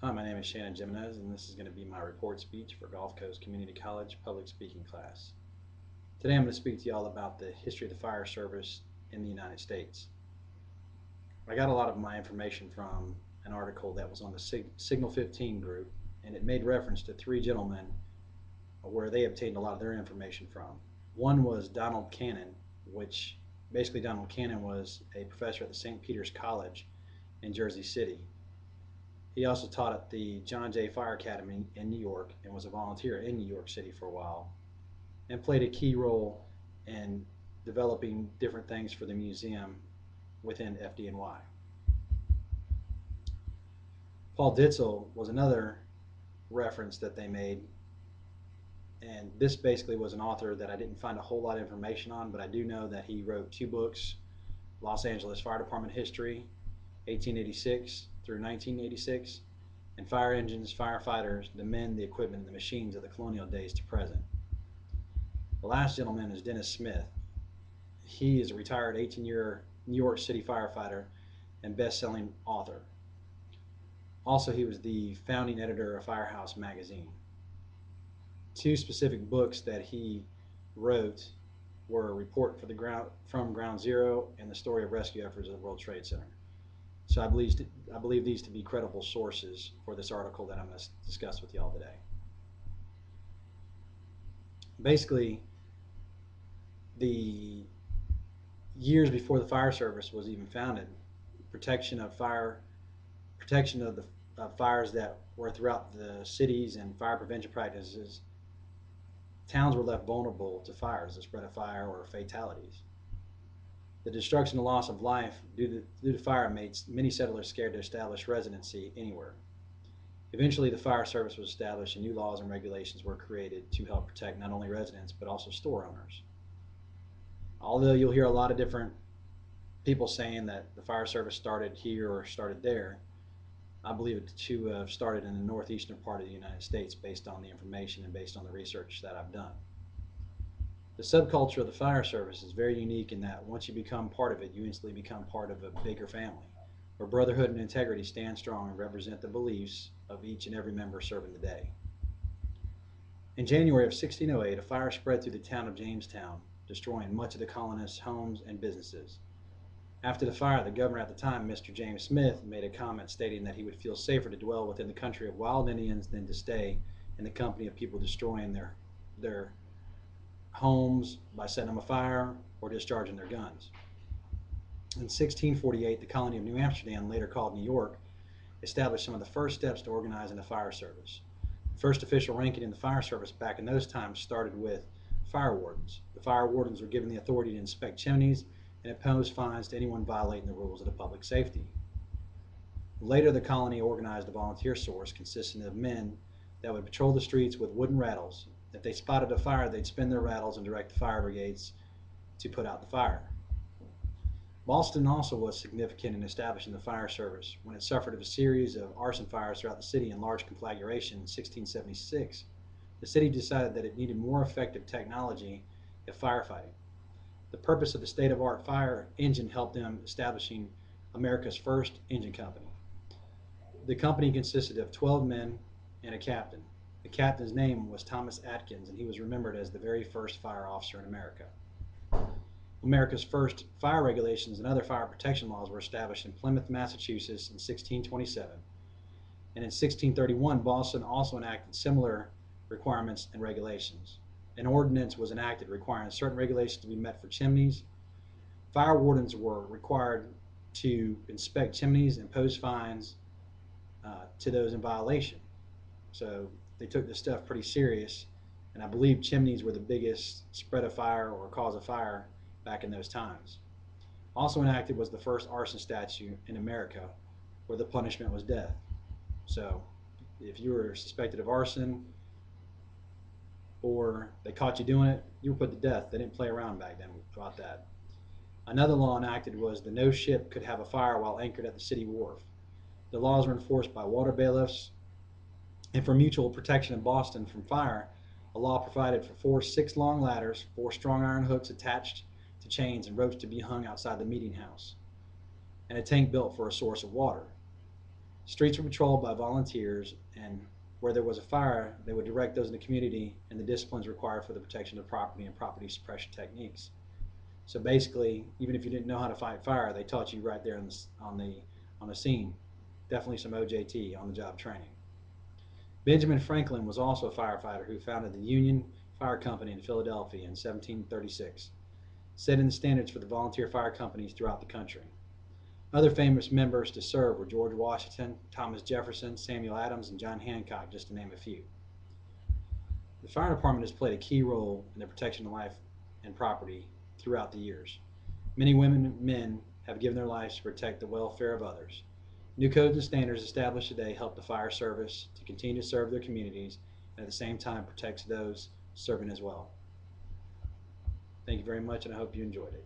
Hi, my name is Shannon Jimenez, and this is going to be my report speech for Gulf Coast Community College public speaking class. Today I'm going to speak to you all about the history of the fire service in the United States. I got a lot of my information from an article that was on the Signal 15 group, and it made reference to three gentlemen where they obtained a lot of their information from. One was Donald Cannon, which basically Donald Cannon was a professor at the St. Peter's College in Jersey City. He also taught at the John Jay Fire Academy in New York and was a volunteer in New York City for a while and played a key role in developing different things for the museum within FDNY. Paul Ditzel was another reference that they made, and this basically was an author that I didn't find a whole lot of information on, but I do know that he wrote two books: Los Angeles Fire Department History, 1886 through 1986, and Fire Engines, Firefighters, the Men, the Equipment, and the Machines of the Colonial Days to Present. The last gentleman is Dennis Smith. He is a retired 18-year New York City firefighter and best-selling author. Also, he was the founding editor of Firehouse magazine. Two specific books that he wrote were Report for the Ground from Ground Zero and The Story of Rescue Efforts at the World Trade Center. So I believe these to be credible sources for this article that I'm going to discuss with y'all today. Basically, the years before the fire service was even founded, protection of fire, protection of the fires that were throughout the cities and fire prevention practices, towns were left vulnerable to fires, the spread of fire or fatalities. The destruction and loss of life due to fire made many settlers scared to establish residency anywhere. Eventually, the fire service was established and new laws and regulations were created to help protect not only residents but also store owners. Although you'll hear a lot of different people saying that the fire service started here or started there, I believe it to have started in the northeastern part of the United States based on the information and based on the research that I've done. The subculture of the fire service is very unique in that once you become part of it, you instantly become part of a bigger family, where brotherhood and integrity stand strong and represent the beliefs of each and every member serving the day. In January of 1608, a fire spread through the town of Jamestown, destroying much of the colonists' homes and businesses. After the fire, the governor at the time, Mr. James Smith, made a comment stating that he would feel safer to dwell within the country of wild Indians than to stay in the company of people destroying their homes by setting them afire or discharging their guns. In 1648, the colony of New Amsterdam, later called New York, established some of the first steps to organizing the fire service. The first official ranking in the fire service back in those times started with fire wardens. The fire wardens were given the authority to inspect chimneys and impose fines to anyone violating the rules of the public safety. Later, the colony organized a volunteer force consisting of men that would patrol the streets with wooden rattles. If they spotted a fire, they'd spin their rattles and direct the fire brigades to put out the fire. Boston also was significant in establishing the fire service when it suffered a series of arson fires throughout the city in large conflagration in 1676. The city decided that it needed more effective technology at firefighting. The purpose of the state-of-the-art fire engine helped them establishing America's first engine company. The company consisted of 12 men and a captain. The captain's name was Thomas Atkins, and he was remembered as the very first fire officer in America. America's first fire regulations and other fire protection laws were established in Plymouth, Massachusetts in 1627. And in 1631, Boston also enacted similar requirements and regulations. An ordinance was enacted requiring certain regulations to be met for chimneys. Fire wardens were required to inspect chimneys and pose fines to those in violation. So they took this stuff pretty serious, and I believe chimneys were the biggest spread of fire or cause of fire back in those times. Also enacted was the first arson statute in America, where the punishment was death. So if you were suspected of arson or they caught you doing it, you were put to death. They didn't play around back then about that. Another law enacted was that no ship could have a fire while anchored at the city wharf. The laws were enforced by water bailiffs, and for mutual protection in Boston from fire, a law provided for 4 6 long ladders, 4 strong iron hooks attached to chains and ropes to be hung outside the meeting house, and a tank built for a source of water. Streets were patrolled by volunteers, and where there was a fire, they would direct those in the community and the disciplines required for the protection of property and property suppression techniques. So basically, even if you didn't know how to fight fire, they taught you right there on the scene. Definitely some OJT, on the job training. Benjamin Franklin was also a firefighter who founded the Union Fire Company in Philadelphia in 1736, setting the standards for the volunteer fire companies throughout the country. Other famous members to serve were George Washington, Thomas Jefferson, Samuel Adams, and John Hancock, just to name a few. The fire department has played a key role in the protection of life and property throughout the years. Many women and men have given their lives to protect the welfare of others. New codes and standards established today help the fire service to continue to serve their communities and at the same time protects those serving as well. Thank you very much, and I hope you enjoyed it.